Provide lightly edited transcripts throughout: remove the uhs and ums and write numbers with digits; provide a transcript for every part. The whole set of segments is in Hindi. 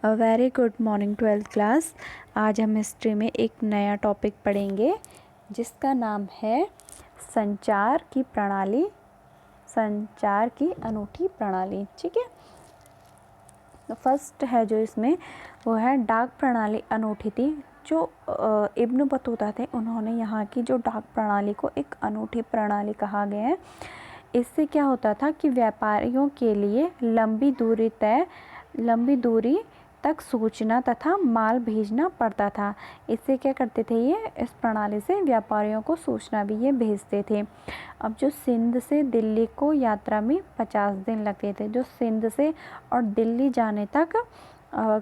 Very good morning 12th class. आज हम हिस्ट्री में एक नया टॉपिक पढ़ेंगे जिसका नाम है संचार की प्रणाली, संचार की अनूठी प्रणाली। ठीक है, तो फर्स्ट है जो इसमें वो है डाक प्रणाली अनूठी थी। जो इब्न बतूता थे उन्होंने यहाँ की जो डाक प्रणाली को एक अनूठी प्रणाली कहा गया है। इससे क्या होता था कि व्यापारियों के लिए लंबी दूरी तक सूचना तथा माल भेजना पड़ता था। इससे क्या करते थे, ये इस प्रणाली से व्यापारियों को सूचना भी ये भेजते थे। अब जो सिंध से दिल्ली को यात्रा में 50 दिन लगते थे, जो सिंध से और दिल्ली जाने तक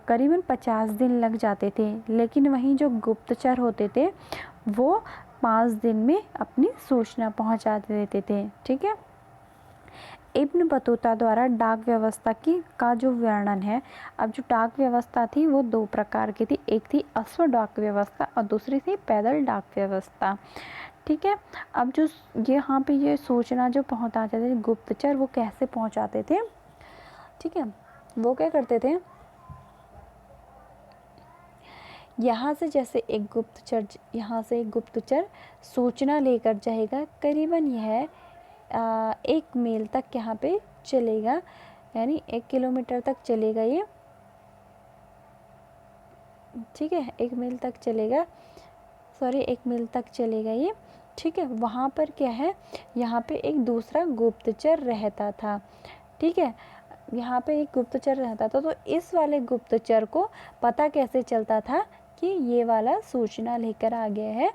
करीबन 50 दिन लग जाते थे, लेकिन वहीं जो गुप्तचर होते थे वो 5 दिन में अपनी सूचना पहुंचा देते थे। ठीक है, इब्न बतूता द्वारा डाक व्यवस्था का जो वर्णन है। अब जो डाक व्यवस्था थी वो 2 प्रकार की थी, एक थी अश्व डाक व्यवस्था और दूसरी थी पैदल डाक व्यवस्था। ठीक है, अब जो यहाँ पे ये सूचना जो पहुँचाते थे गुप्तचर, वो कैसे पहुँचाते थे? ठीक है, वो क्या करते थे, यहाँ से एक गुप्तचर सूचना लेकर जाएगा, करीबन यह 1 मील तक यहाँ पे चलेगा, यानी 1 किलोमीटर तक चलेगा ये। ठीक है, 1 मील तक चलेगा ये। ठीक है, वहाँ पर क्या है, यहाँ पे एक दूसरा गुप्तचर रहता था। ठीक है, यहाँ पे एक गुप्तचर रहता था, तो इस वाले गुप्तचर को पता कैसे चलता था कि ये वाला सूचना लेकर आ गया है?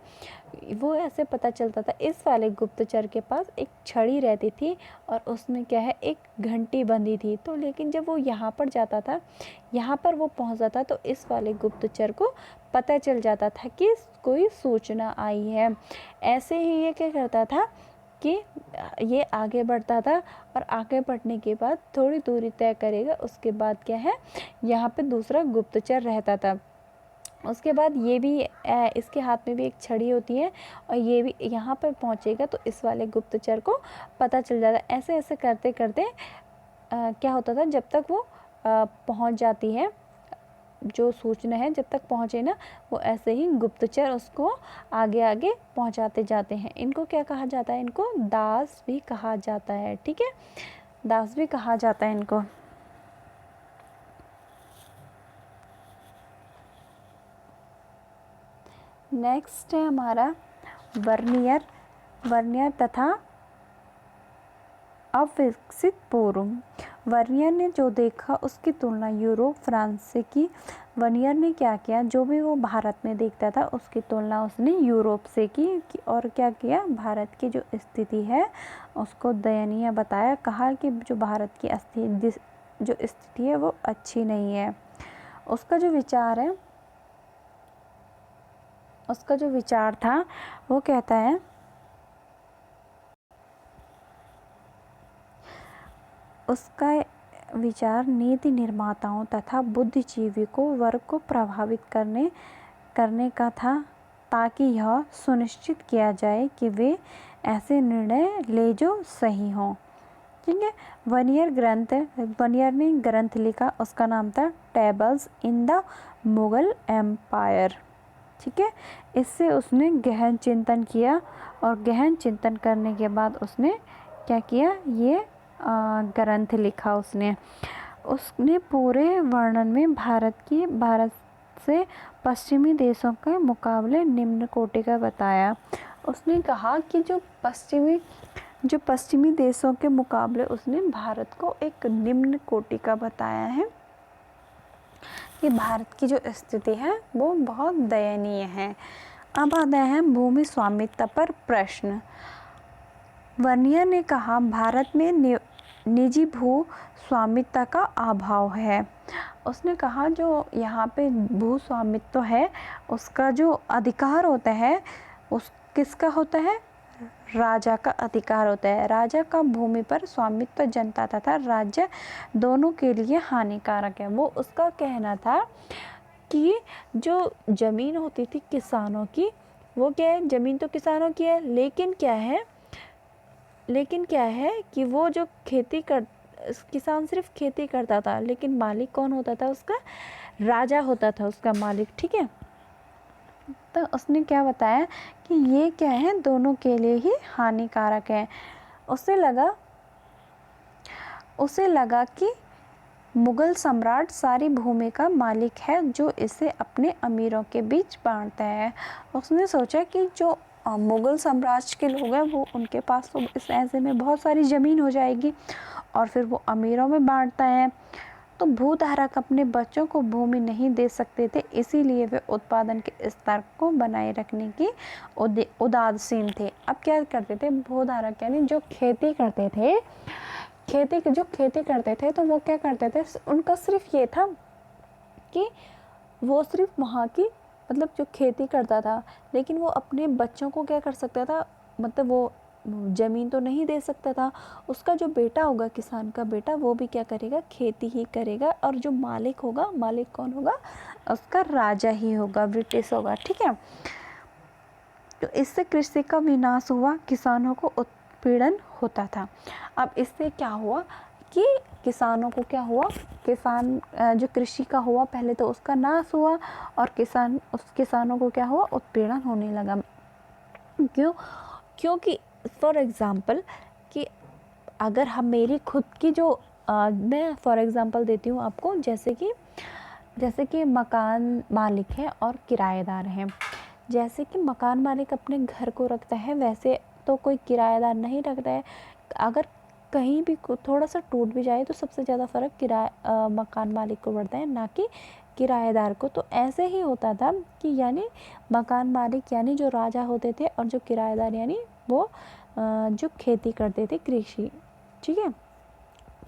वो ऐसे पता चलता था, इस वाले गुप्तचर के पास एक छड़ी रहती थी और उसमें क्या है, एक घंटी बंधी थी। तो लेकिन जब वो यहाँ पर जाता था, यहाँ पर वो पहुँचता था, तो इस वाले गुप्तचर को पता चल जाता था कि कोई सूचना आई है। ऐसे ही ये क्या करता था कि ये आगे बढ़ता था और आगे बढ़ने के बाद थोड़ी दूरी तय करेगा, उसके बाद क्या है, यहाँ पे दूसरा गुप्तचर रहता था। उसके बाद ये भी इसके हाथ में भी एक छड़ी होती है और ये भी यहाँ पर पहुँचेगा, तो इस वाले गुप्तचर को पता चल जाता। ऐसे ऐसे करते करते क्या होता था, जब तक वो पहुँच जाती है, जो सूचना है जब तक पहुँचे ना, वो ऐसे ही गुप्तचर उसको आगे आगे पहुँचाते जाते हैं। इनको क्या कहा जाता है? इनको दास भी कहा जाता है। ठीक है, दास भी कहा जाता है इनको। नेक्स्ट है हमारा वर्नियर तथा अविकसित पूर्व। वर्नियर ने जो देखा उसकी तुलना यूरोप, फ्रांस से की। वर्नियर ने क्या किया, जो भी वो भारत में देखता था उसकी तुलना उसने यूरोप से की और क्या किया, भारत की जो स्थिति है उसको दयनीय बताया। कहा कि जो भारत की जो स्थिति है वो अच्छी नहीं है। उसका जो विचार था वो कहता है, उसका विचार नीति निर्माताओं तथा बुद्धिजीवी वर्ग को प्रभावित करने का था, ताकि यह सुनिश्चित किया जाए कि वे ऐसे निर्णय ले जो सही हों। ठीक है, वर्नियर ने ग्रंथ लिखा, उसका नाम था tables in the Mughal empire. ठीक है, इससे उसने गहन चिंतन किया और गहन चिंतन करने के बाद उसने क्या किया, ये ग्रंथ लिखा। उसने पूरे वर्णन में भारत से पश्चिमी देशों के मुकाबले निम्न कोटि का बताया। उसने कहा कि जो पश्चिमी देशों के मुकाबले उसने भारत को एक निम्न कोटि का बताया है कि भारत की जो स्थिति है वो बहुत दयनीय है। अब आता है भूमि स्वामित्व पर प्रश्न। वर्नियर ने कहा, भारत में निजी भू स्वामित्व का अभाव है। उसने कहा जो यहाँ पे भू स्वामित्व है उसका जो अधिकार होता है उस किसका होता है, राजा का अधिकार होता है। राजा का भूमि पर स्वामित्व जनता तथा राज्य दोनों के लिए हानिकारक है। वो उसका कहना था कि जो ज़मीन होती थी किसानों की, वो क्या है, ज़मीन तो किसानों की है, लेकिन क्या है कि वो जो किसान सिर्फ खेती करता था, लेकिन मालिक कौन होता था उसका, राजा होता था उसका मालिक, ठीक है। तो उसने क्या बताया कि ये क्या है, दोनों के लिए ही हानिकारक है। उसे लगा कि मुगल सम्राट सारी भूमि का मालिक है जो इसे अपने अमीरों के बीच बांटता है। उसने सोचा कि जो मुगल साम्राज्य के लोग हैं वो, उनके पास तो इस ऐसे में बहुत सारी ज़मीन हो जाएगी और फिर वो अमीरों में बांटता है। तो भूधारक अपने बच्चों को भूमि नहीं दे सकते थे, इसीलिए वे उत्पादन के स्तर को बनाए रखने की उदासीन थे। अब क्या करते थे भूधारक, यानी जो खेती करते थे, तो वो क्या करते थे, उनका सिर्फ ये था कि वो सिर्फ वहाँ की मतलब जो खेती करता था, लेकिन वो अपने बच्चों को क्या कर सकता था, मतलब वो ज़मीन तो नहीं दे सकता था। उसका जो बेटा होगा, किसान का बेटा, वो भी क्या करेगा, खेती ही करेगा। और जो मालिक होगा, मालिक कौन होगा, उसका राजा ही होगा, ब्रिटिश होगा, ठीक है। तो इससे कृषि का विनाश हुआ, किसानों को उत्पीड़न होता था। अब इससे क्या हुआ कि किसानों को क्या हुआ, जो कृषि का हुआ पहले तो उसका नाश हुआ, और किसानों को क्या हुआ, उत्पीड़न होने लगा। क्योंकि फॉर एग्ज़ाम्पल कि अगर हम मेरी खुद की जो मैं फॉर एग्ज़ाम्पल देती हूँ आपको, जैसे कि मकान मालिक है और किराएदार हैं। जैसे कि मकान मालिक अपने घर को रखता है, वैसे तो कोई किराएदार नहीं रखता है। अगर कहीं भी थोड़ा सा टूट भी जाए तो सबसे ज़्यादा फ़र्क मकान मालिक को पड़ता है, ना कि किराएदार को। तो ऐसे ही होता था कि यानी मकान मालिक यानी जो राजा होते थे, और जो किराएदार यानी वो जो खेती करते थे, कृषि, ठीक है,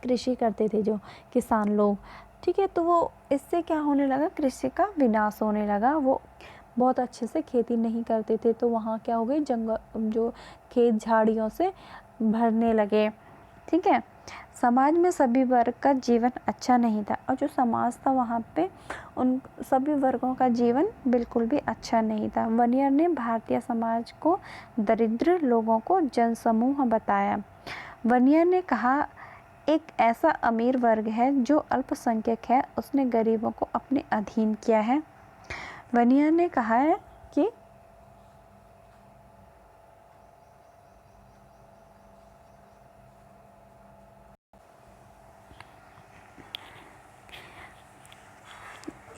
कृषि करते थे जो किसान लोग, ठीक है। तो वो इससे क्या होने लगा, कृषि का विनाश होने लगा। वो बहुत अच्छे से खेती नहीं करते थे, तो वहाँ क्या हो गई, जंगल, जो खेत झाड़ियों से भरने लगे, ठीक है। समाज में सभी वर्ग का जीवन अच्छा नहीं था, और जो समाज था वहाँ पे उन सभी वर्गों का जीवन बिल्कुल भी अच्छा नहीं था। वनियर ने भारतीय समाज को दरिद्र लोगों को जनसमूह बताया। वनियर ने कहा, एक ऐसा अमीर वर्ग है जो अल्पसंख्यक है, उसने गरीबों को अपने अधीन किया है। वनियर ने कहा है कि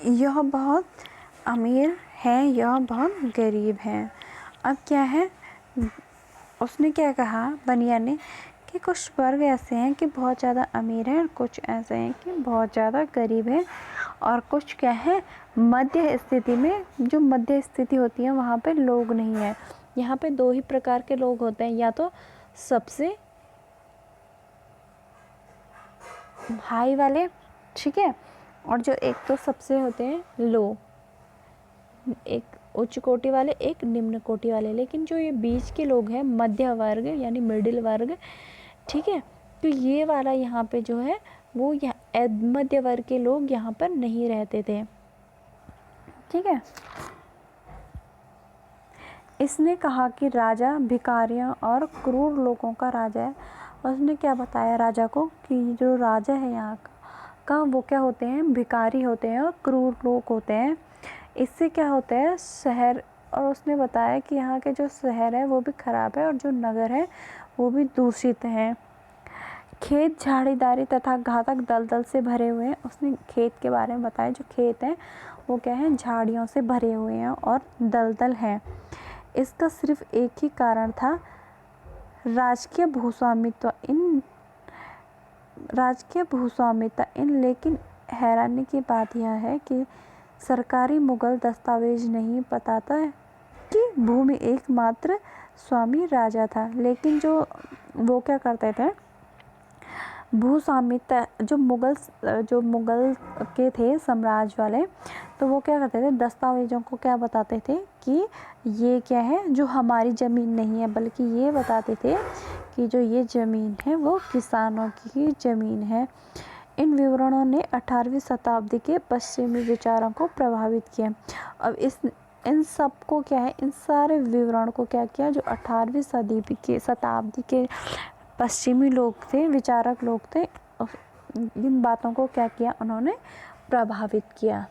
यह बहुत अमीर है, यह बहुत गरीब है। अब क्या है, उसने क्या कहा वनियर ने कि कुछ वर्ग ऐसे हैं कि बहुत ज़्यादा अमीर हैं, और कुछ ऐसे हैं कि बहुत ज़्यादा गरीब हैं, और कुछ क्या है, मध्य स्थिति में, जो मध्य स्थिति होती है वहाँ पे लोग नहीं है। यहाँ पे दो ही प्रकार के लोग होते हैं, या तो सबसे हाई वाले, ठीक है, और जो एक तो सबसे होते हैं लो, एक उच्च कोटि वाले, एक निम्न कोटि वाले। लेकिन जो ये बीच के लोग हैं, मध्य वर्ग यानी मिडिल वर्ग, ठीक है, तो ये वाला यहाँ पे जो है वो मध्य वर्ग के लोग यहाँ पर नहीं रहते थे, ठीक है। इसने कहा कि राजा भिखारियों और क्रूर लोगों का राजा है। उसने क्या बताया राजा को कि जो राजा है यहाँ का वो क्या होते हैं, भिखारी होते हैं और क्रूर लोग होते हैं। इससे क्या होता है, शहर, और उसने बताया कि यहाँ के जो शहर है वो भी ख़राब है, और जो नगर है वो भी दूषित हैं। खेत झाड़ीदारी तथा घातक दलदल से भरे हुए हैं। उसने खेत के बारे में बताया, जो खेत हैं वो क्या है, झाड़ियों से भरे हुए हैं और दलदल हैं। इसका सिर्फ एक ही कारण था, राजकीय भूस्वामित्व इन। लेकिन हैरानी की बात यह है कि सरकारी मुगल दस्तावेज नहीं बताता है कि भूमि एकमात्र स्वामी राजा था। लेकिन जो वो क्या करते थे, भूस्वामित्व जो मुगल के थे साम्राज्य वाले, तो वो क्या करते थे, दस्तावेज़ों को क्या बताते थे कि ये क्या है, जो हमारी ज़मीन नहीं है, बल्कि ये बताते थे कि जो ये ज़मीन है वो किसानों की ही ज़मीन है। इन विवरणों ने 18वीं शताब्दी के पश्चिमी विचारों को प्रभावित किया। अब इन सब को क्या है, इन सारे विवरण को क्या किया, जो 18वीं शताब्दी के पश्चिमी लोग थे, विचारक लोग थे, इन बातों को क्या किया, उन्होंने प्रभावित किया।